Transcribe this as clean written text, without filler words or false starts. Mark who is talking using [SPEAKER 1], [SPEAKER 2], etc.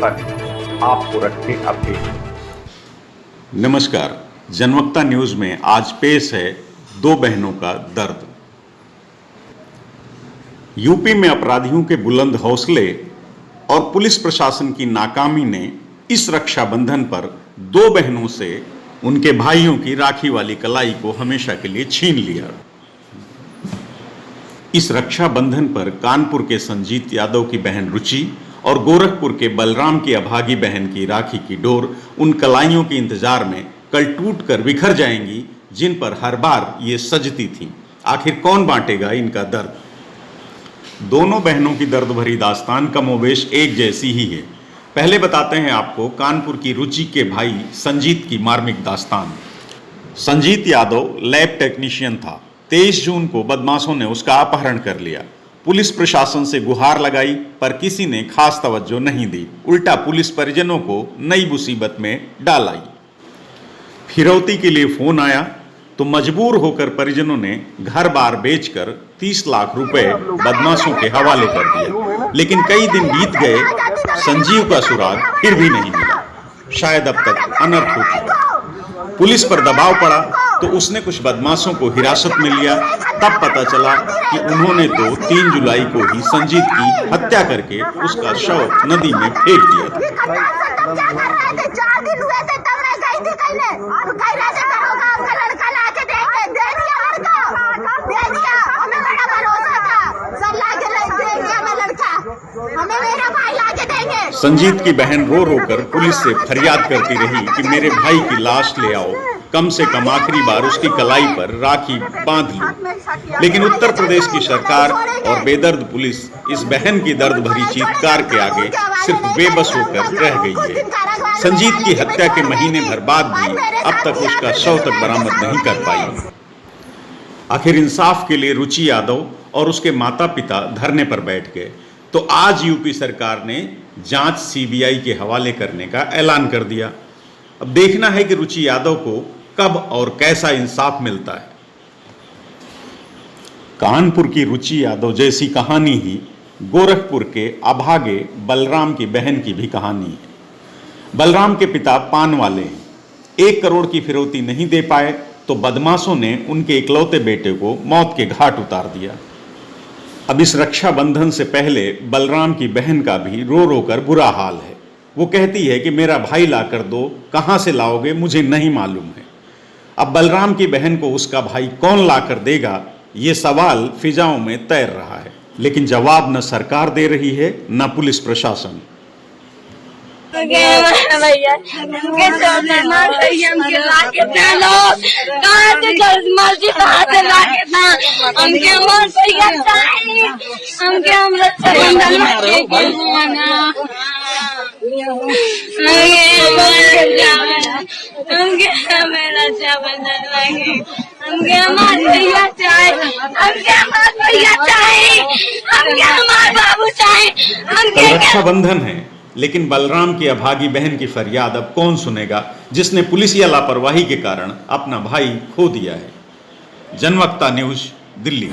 [SPEAKER 1] आपको रखे अपडेट।
[SPEAKER 2] नमस्कार, जनवक्ता न्यूज में आज पेश है दो बहनों का दर्द। यूपी में अपराधियों के बुलंद हौसले और पुलिस प्रशासन की नाकामी ने इस रक्षाबंधन पर दो बहनों से उनके भाइयों की राखी वाली कलाई को हमेशा के लिए छीन लिया। इस रक्षाबंधन पर कानपुर के संजीत यादव की बहन रुचि और गोरखपुर के बलराम की अभागी बहन की राखी की डोर उन कलाइयों के इंतजार में कल टूट कर बिखर जाएंगी जिन पर हर बार ये सजती थी। आखिर कौन बांटेगा इनका दर्द? दोनों बहनों की दर्द भरी दास्तान कमोबेश एक जैसी ही है। पहले बताते हैं आपको कानपुर की रुचि के भाई संजीत की मार्मिक दास्तान। संजीत यादव लैब टेक्नीशियन था। 23 जून को बदमाशों ने उसका अपहरण कर लिया। पुलिस प्रशासन से गुहार लगाई पर किसी ने खास तवज्जो नहीं दी। उल्टा पुलिस परिजनों को नई मुसीबत में डाल आई। फिरौती के लिए फोन आया तो मजबूर होकर परिजनों ने घर बार बेचकर 30 लाख रुपए बदमाशों के हवाले कर दिया। लेकिन कई दिन बीत गए, संजीव का सुराग फिर भी नहीं मिला। शायद अब तक अनर्थ हो चुका। पुलिस पर दबाव पड़ा तो उसने कुछ बदमाशों को हिरासत में लिया। तब पता चला कि उन्होंने तो 3 जुलाई को ही संजीत की हत्या करके उसका शव नदी में फेंक दिया था। संजीत की बहन रो रो कर पुलिस से फरियाद करती रही कि मेरे भाई की लाश ले आओ, कम से कम आखिरी बार उसकी कलाई पर राखी बांध लूं। लेकिन उत्तर प्रदेश की सरकार और बेदर्द पुलिस इस बहन की दर्द भरी चीत्कार के आगे सिर्फ बेबस होकर रह गई है। संजीत की हत्या के महीने भर बाद भी अब तक उसका शव तक बरामद नहीं कर पाई। आखिर इंसाफ के लिए रुचि यादव और उसके माता पिता धरने पर बैठ गए तो आज यूपी सरकार ने जांच सीबीआई के हवाले करने का ऐलान कर दिया। अब देखना है कि रुचि यादव को कब और कैसा इंसाफ मिलता है। कानपुर की रुचि यादव जैसी कहानी ही गोरखपुर के अभागे बलराम की बहन की भी कहानी है। बलराम के पिता पान वाले हैं। 1 करोड़ की फिरौती नहीं दे पाए तो बदमाशों ने उनके इकलौते बेटे को मौत के घाट उतार दिया। अब इस रक्षाबंधन से पहले बलराम की बहन का भी रो रो कर बुरा हाल है। वो कहती है कि मेरा भाई ला कर दो, कहाँ से लाओगे मुझे नहीं मालूम है। अब बलराम की बहन को उसका भाई कौन ला कर देगा, ये सवाल फिजाओं में तैर रहा है। लेकिन जवाब न सरकार दे रही है न पुलिस प्रशासन। रक्षाबंधन है लेकिन बलराम की अभागी बहन की फरियाद अब कौन सुनेगा जिसने पुलिस या लापरवाही के कारण अपना भाई खो दिया है। जनवक्ता न्यूज, दिल्ली।